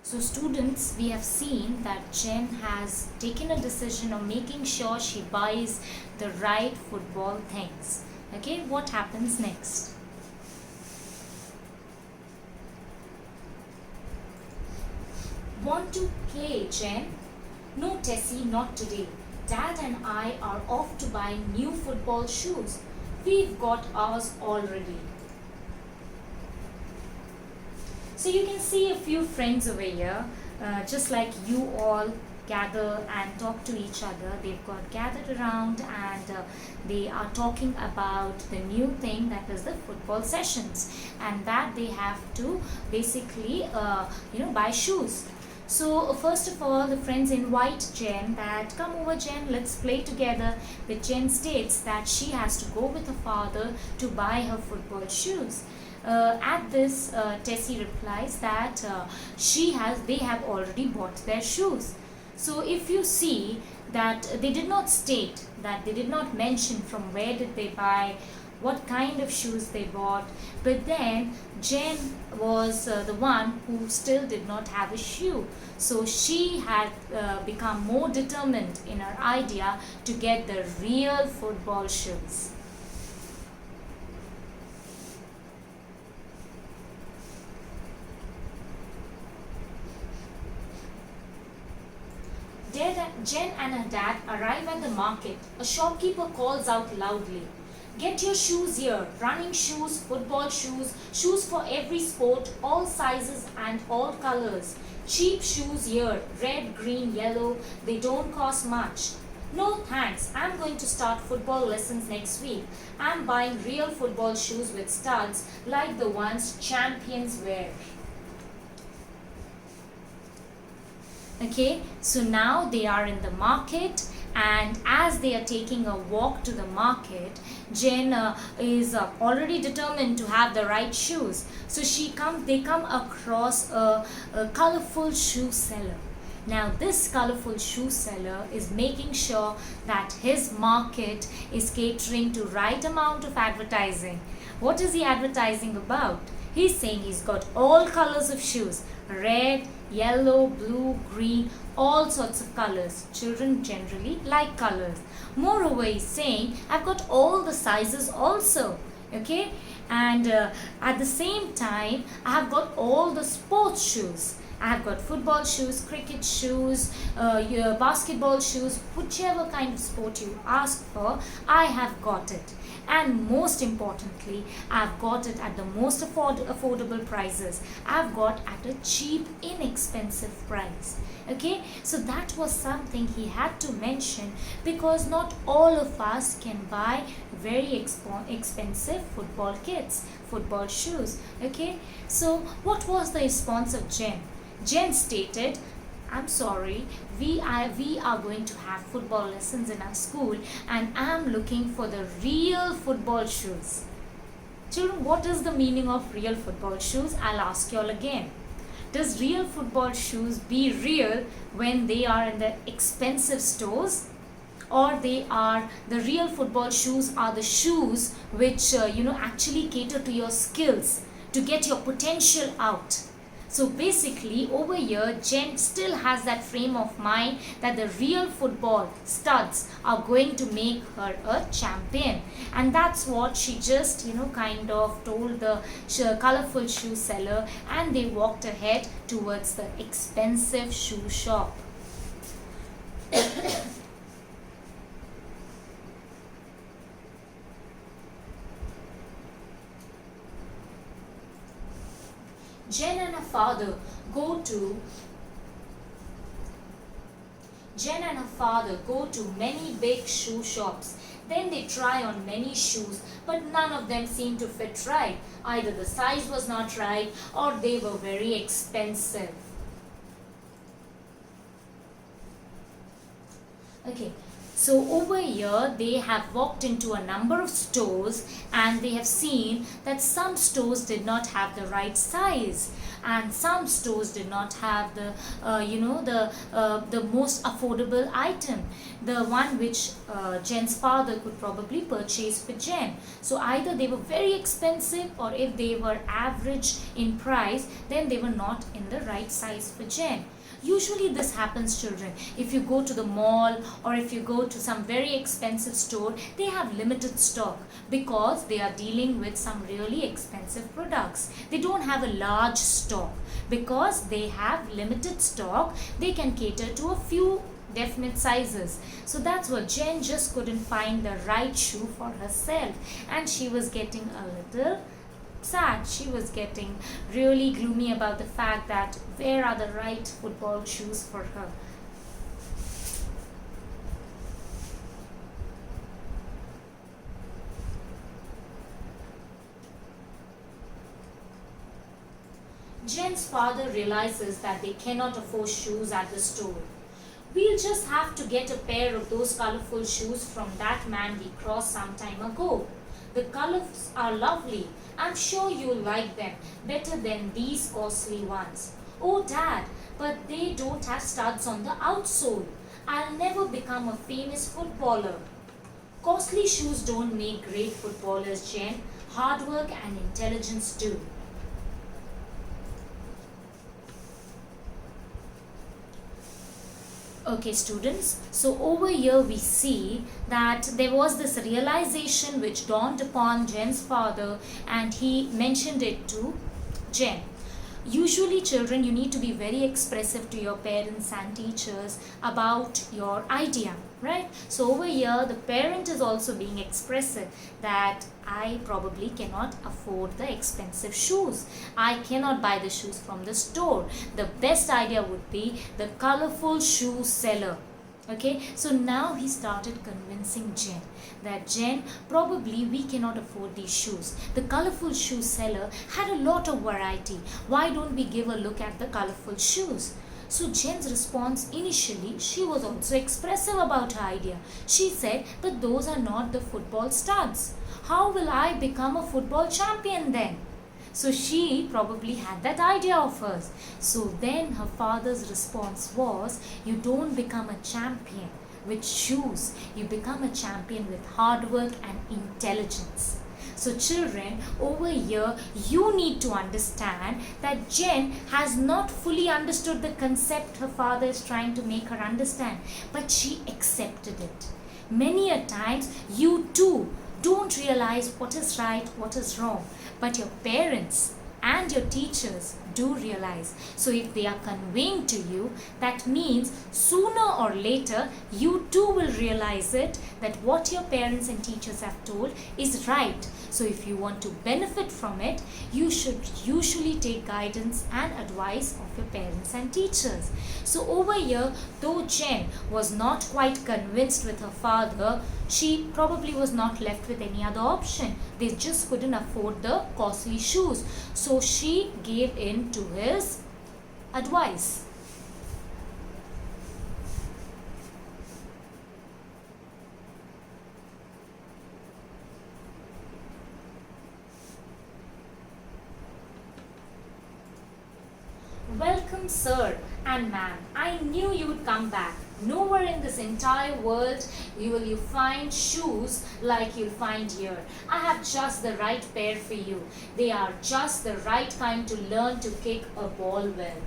So students, we have seen that Jen has taken a decision of making sure she buys the right football things. Okay, what happens next? Want to play, Jen? No, Tessie, not today. Dad and I are off to buy new football shoes. We've got ours already. So you can see a few friends over here, just like you all gather and talk to each other. They've got gathered around and they are talking about the new thing, that is the football sessions, and that they have to basically buy shoes. So first of all, the friends invite Jen that come over, Jen, let's play together. But Jen states that she has to go with her father to buy her football shoes. At this, Tessie replies that they have already bought their shoes. So if you see that they did not state, that they did not mention from where did they buy, what kind of shoes they bought, but then Jen was the one who still did not have a shoe. So she had become more determined in her idea to get the real football shoes. Jen and her dad arrive at the market. A shopkeeper calls out loudly, "Get your shoes here. Running shoes, football shoes, shoes for every sport, all sizes and all colors. Cheap shoes here, red, green, yellow. They don't cost much." "No thanks. I'm going to start football lessons next week. I'm buying real football shoes with studs like the ones champions wear." Okay, so now they are in the market, and as they are taking a walk to the market, Jen is already determined to have the right shoes. So they come across a colorful shoe seller. Now this colorful shoe seller is making sure that his market is catering to right amount of advertising. What is he advertising about? He's saying he's got all colors of shoes, red, yellow, blue, green, all sorts of colors. Children generally like colors. Moreover, he's saying, I've got all the sizes also. Okay, and at the same time, I have got all the sports shoes. I have got football shoes, cricket shoes, your basketball shoes, whichever kind of sport you ask for, I have got it. And most importantly, I've got it at the most affordable prices. I've got at a cheap, inexpensive price. Okay, so that was something he had to mention, because not all of us can buy very expensive football kits, football shoes. Okay, so what was the response of Jen? Jen stated, "I'm sorry, we are going to have football lessons in our school, and I'm looking for the real football shoes." Children, what is the meaning of real football shoes? I'll ask you all again. Does real football shoes be real when they are in the expensive stores? Or the real football shoes are the shoes which actually cater to your skills, to get your potential out? So basically over here, Jen still has that frame of mind that the real football studs are going to make her a champion. And that's what she just kind of told the colorful shoe seller, and they walked ahead towards the expensive shoe shop. Jen and her father go to many big shoe shops. Then they try on many shoes, but none of them seem to fit right. Either the size was not right, or they were very expensive. Okay, so over here they have walked into a number of stores, and they have seen that some stores did not have the right size. and some stores did not have the the most affordable item, the one which Jen's father could probably purchase for Jen. So either they were very expensive, or if they were average in price, then they were not in the right size for Jen. Usually this happens, children. If you go to the mall or if you go to some very expensive store, they have limited stock because they are dealing with some really expensive products. They don't have a large stock. Because they have limited stock, they can cater to a few definite sizes. So that's what Jen just couldn't find the right shoe for herself, and she was getting a little sad. She was getting really gloomy about the fact that where are the right football shoes for her. Jen's father realizes that they cannot afford shoes at the store. We'll just have to get a pair of those colorful shoes from that man we crossed some time ago. The colors are lovely. I'm sure you'll like them better than these costly ones. Oh, Dad, but they don't have studs on the outsole. I'll never become a famous footballer. Costly shoes don't make great footballers, Jen. Hard work and intelligence do. Okay, students, so over here we see that there was this realization which dawned upon Jen's father, and he mentioned it to Jen. Usually, children, you need to be very expressive to your parents and teachers about your idea, right? So over here, the parent is also being expressive that I probably cannot afford the expensive shoes. I cannot buy the shoes from the store. The best idea would be the colorful shoe seller. Okay, so now he started convincing Jen that Jen, probably we cannot afford these shoes. The colorful shoe seller had a lot of variety. Why don't we give a look at the colorful shoes? So Jen's response initially, she was also expressive about her idea. She said, but those are not the football studs. How will I become a football champion then? So she probably had that idea of hers. So then her father's response was, you don't become a champion with shoes. You become a champion with hard work and intelligence. So children, over here, you need to understand that Jen has not fully understood the concept her father is trying to make her understand, but she accepted it. Many a times, you too don't realize what is right, what is wrong, but your parents and your teachers do realize. So if they are conveying to you, that means sooner or later you too will realize it, that what your parents and teachers have told is right. So if you want to benefit from it, you should usually take guidance and advice of your parents and teachers. So over here, though Jen was not quite convinced with her father, she probably was not left with any other option. They just couldn't afford the costly shoes. So she gave in to his advice. Welcome, sir and ma'am. I knew you would come back. Nowhere in this entire world will you find shoes like you'll find here. I have just the right pair for you. They are just the right kind to learn to kick a ball well.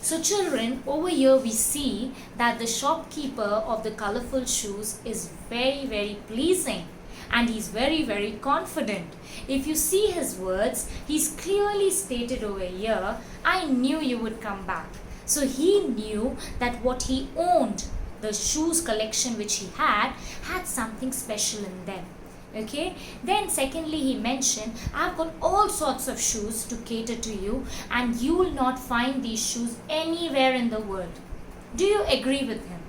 So children, over here we see that the shopkeeper of the colorful shoes is very pleasing, and he's very confident. If you see his words, he's clearly stated over here, I knew you would come back. So he knew that what he owned, the shoes collection which he had something special in them. Okay, then secondly he mentioned, I've got all sorts of shoes to cater to you, and you will not find these shoes anywhere in the world. Do you agree with him?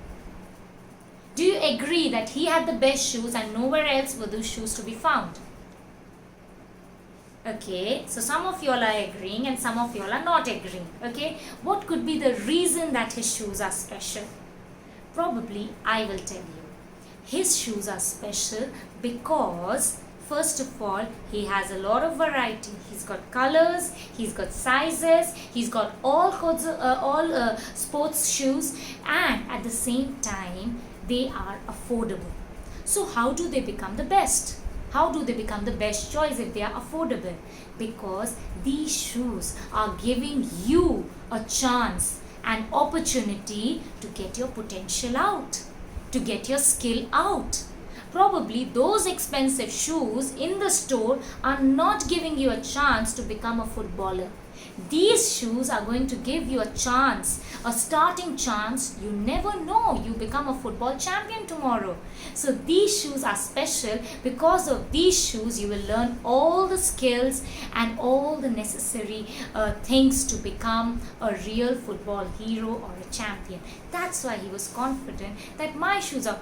Do you agree that he had the best shoes and nowhere else were those shoes to be found? Okay, so some of you all are agreeing and some of you all are not agreeing. Okay, what could be the reason that his shoes are special? Probably I will tell you. His shoes are special because first of all, he has a lot of variety. He's got colors, he's got sizes, he's got all sports shoes, and at the same time they are affordable. So how do they become the best? How do they become the best choice if they are affordable? Because these shoes are giving you a chance, an opportunity to get your potential out, to get your skill out. Probably those expensive shoes in the store are not giving you a chance to become a footballer. These shoes are going to give you a chance, a starting chance. You never know, you become a football champion tomorrow. So these shoes are special. Because of these shoes, you will learn all the skills and all the necessary things to become a real football hero or a champion. That's why he was confident that my shoes are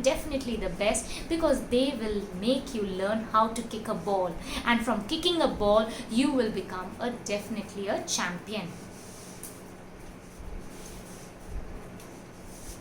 definitely the best, because they will make you learn how to kick a ball, and from kicking a ball you will become definitely a champion.